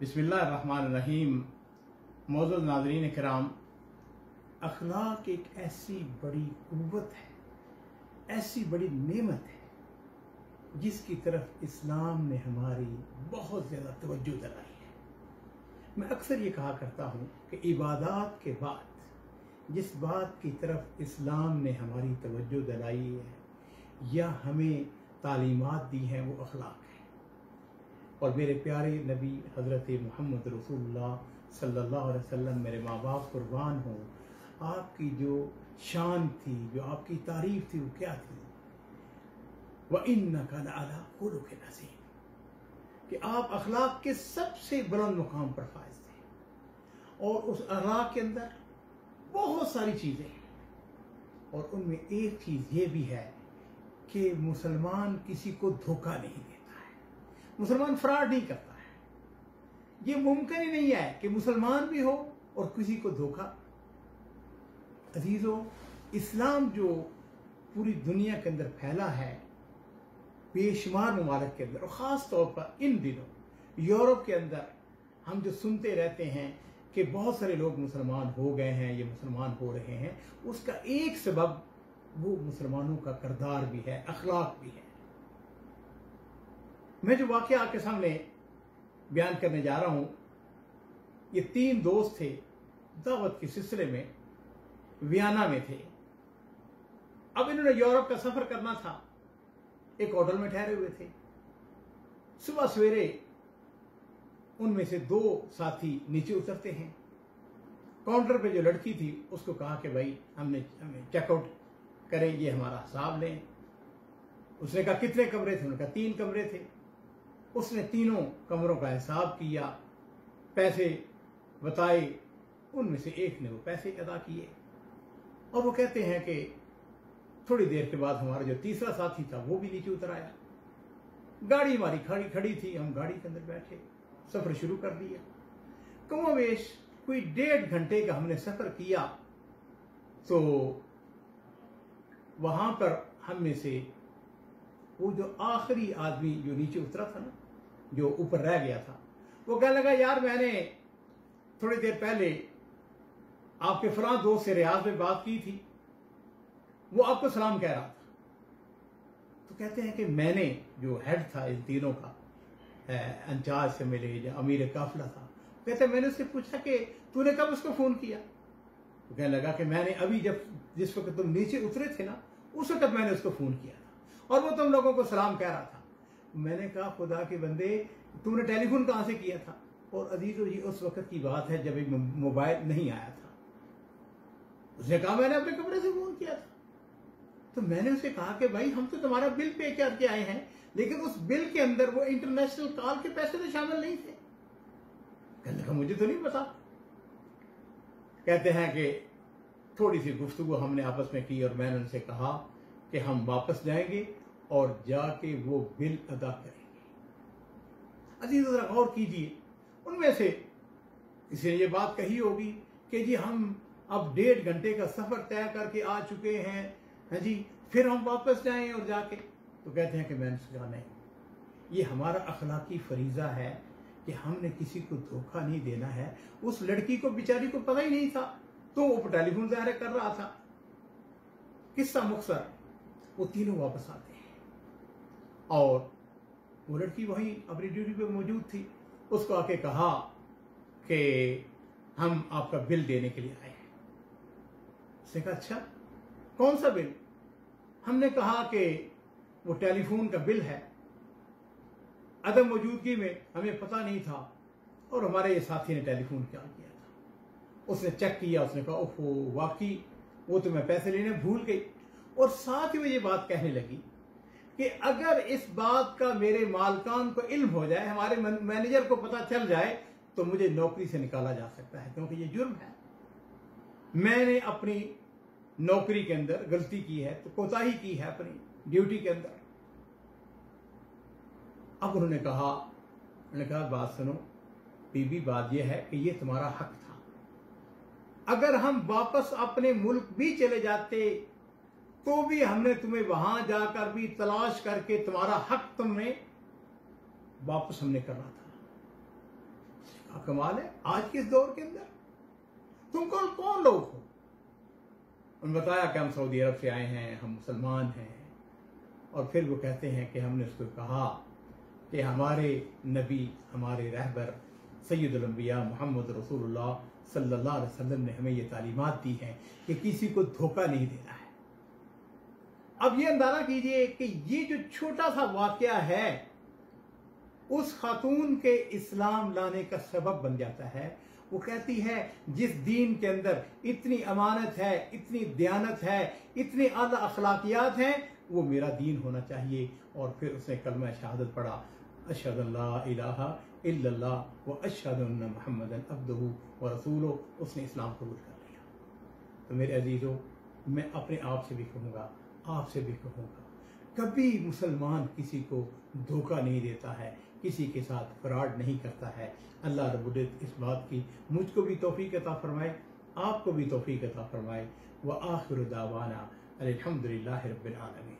बिस्मिल्लाहिर्रहमानिर्रहीम। मौजूद नाज़रीन किराम, अखलाक एक ऐसी बड़ी क़ुव्वत है, ऐसी बड़ी नेमत है जिसकी तरफ इस्लाम ने हमारी बहुत ज़्यादा तवज्जो दिलाई है। मैं अक्सर ये कहा करता हूँ कि इबादत के बाद जिस बात की तरफ इस्लाम ने हमारी तवज्जो दिलाई है या हमें तालीमात दी हैं वो अखलाक है। और मेरे प्यारे नबी हज़रत मोहम्मद रसूलुल्लाह सल्लल्लाहु अलैहि वसल्लम, मेरे माँ बाप कुर्बान हों, आपकी जो शान थी, जो आपकी तारीफ थी, वो क्या थी? व इन्नका लअला खुलुक़िन अज़ीम, कि आप अखलाक के सबसे बुलंद मुकाम पर फाइज थे। और उस अखलाक के अंदर बहुत सारी चीज़ें हैं, और उनमें एक चीज़ ये भी है कि मुसलमान किसी को धोखा नहीं देता है, मुसलमान फ्रॉड नहीं करता है। ये मुमकिन ही नहीं है कि मुसलमान भी हो और किसी को धोखा। अजीजों, इस्लाम जो पूरी दुनिया के अंदर फैला है, बेशुमार ममालिक के अंदर, और ख़ास तौर पर इन दिनों यूरोप के अंदर हम जो सुनते रहते हैं कि बहुत सारे लोग मुसलमान हो गए हैं, ये मुसलमान हो रहे हैं, उसका एक सबब वो मुसलमानों का किरदार भी है, अखलाक भी है। मैं जो वाक़या आपके सामने बयान करने जा रहा हूं, ये तीन दोस्त थे, दावत के सिलसिले में वियना में थे। अब इन्होंने यूरोप का सफर करना था, एक होटल में ठहरे हुए थे। सुबह सवेरे उनमें से दो साथी नीचे उतरते हैं। काउंटर पे जो लड़की थी उसको कहा कि भाई हमें चेकआउट करें, ये हमारा हिसाब लें। उसने कहा कितने कमरे थे? उन्होंने कहा 3 कमरे थे। उसने तीनों कमरों का हिसाब किया, पैसे बताए, उनमें से एक ने वो पैसे अदा किए। और वो कहते हैं कि थोड़ी देर के बाद हमारा जो तीसरा साथी था वो भी नीचे उतर आया। गाड़ी हमारी खड़ी थी, हम गाड़ी के अंदर बैठे, सफर शुरू कर दिया। कमोवेश कोई 1.5 घंटे का हमने सफर किया तो वहां पर हम में से वो जो आखिरी आदमी जो नीचे उतरा था ना, जो ऊपर रह गया था, वो कहने लगा, यार मैंने थोड़ी देर पहले आपके फलां दोस्त से रियाज में बात की थी, वो आपको सलाम कह रहा था। तो कहते हैं कि मैंने जो हेड था इन तीनों का, इंचार्ज से मिले, जो अमीर काफिला था, कहते हैं मैंने उससे पूछा कि तूने कब उसको फोन किया? तो कहने लगा कि मैंने अभी जिस वक्त तुम नीचे उतरे थे ना, उस वक्त मैंने उसको फोन किया था और वो तुम लोगों को सलाम कह रहा था। मैंने कहा, खुदा के बंदे, तूने टेलीफोन कहां से किया था? और अजीजों, ये उस वक्त की बात है जब मोबाइल नहीं आया था। उसने कहा मैंने अपने कमरे से फोन किया था। तो मैंने उसे कहा कि भाई हम तो तुम्हारा बिल पे करके आए हैं, लेकिन उस बिल के अंदर वो इंटरनेशनल कॉल के पैसे तो शामिल नहीं थे। कहने लगा मुझे तो नहीं पता। कहते हैं कि थोड़ी सी गुफ्तगू हमने आपस में की और मैंने उनसे कहा कि हम वापस जाएंगे और जाके वो बिल अदा करेंगे। अजीज जरा गौर कीजिए, उनमें से किसी ने ये बात कही होगी कि जी हम अब 1.5 घंटे का सफर तय करके आ चुके हैं, है जी, फिर हम वापस जाएं और जाके। तो कहते हैं कि मैंने सोचा नहीं, ये हमारा अखलाकी फरीजा है कि हमने किसी को धोखा नहीं देना है। उस लड़की को बेचारी को पता ही नहीं था, तो वो टेलीफोन ज़ाहिर कर रहा था। किस्सा मुख्तसर, वो तीनों वापस आते हैं और वो लड़की वहीं अपनी ड्यूटी पे मौजूद थी। उसको आके कहा कि हम आपका बिल देने के लिए आए हैं। उसने कहा अच्छा, कौन सा बिल? हमने कहा कि वो टेलीफोन का बिल है, अदम मौजूदगी में हमें पता नहीं था और हमारे ये साथी ने टेलीफोन किया था। उसने चेक किया, उसने कहा ओहो वाकई वो तो मैं पैसे लेने भूल गई। और साथ ही वो ये बात कहने लगी कि अगर इस बात का मेरे मालकान को इल्म हो जाए, हमारे मैनेजर को पता चल जाए, तो मुझे नौकरी से निकाला जा सकता है, क्योंकि ये जुर्म है। मैंने अपनी नौकरी के अंदर गलती की है, तो कोताही की है अपनी ड्यूटी के अंदर। अब उन्होंने कहा बात सुनो बीबी, बात यह है कि ये तुम्हारा हक था। अगर हम वापस अपने मुल्क भी चले जाते तो भी हमने तुम्हें वहां जाकर भी तलाश करके तुम्हारा हक तुमने वापस हमने करना था। क्या कमाल है आज के इस दौर के अंदर। तुम कौन लोग हो? उन्होंने बताया कि हम सऊदी अरब से आए हैं, हम मुसलमान हैं। और फिर वो कहते हैं कि हमने उसको कहा कि हमारे नबी, हमारे रहबर सैयदुल अंबिया मोहम्मद रसूलुल्लाह सल्लल्लाहु अलैहि वसल्लम ने हमें ये तालीमात दी है कि किसी को धोखा नहीं देना है। अब ये अंदाजा कीजिए कि ये जो छोटा सा वाकया है उस खातून के इस्लाम लाने का सबब बन जाता है। वो कहती है जिस दीन के अंदर इतनी अमानत है, इतनी दयानत है, इतनी आला अखलाकियात हैं, वो मेरा दीन होना चाहिए। और फिर उसने कलमा शहादत पढ़ा, अशहदु अल्ला इलाहा इल्लल्लाह व अशहदु अन्ना मुहम्मदन अब्दुहु व रसूलुहु। उसने इस्लाम कबूल कर लिया। तो मेरे अजीजों, मैं अपने आप से भी कहूँगा, आपसे भी कहूँगा, कभी मुसलमान किसी को धोखा नहीं देता है, किसी के साथ फ्रॉड नहीं करता है। अल्लाह रब्बुल इज्जत इस बात की मुझको भी तौफीक अता फरमाए, आपको भी तौफीक अता फरमाए। व आखिरु दावाना अल्हम्दुलिल्लाहि रब्बिल आलमीन।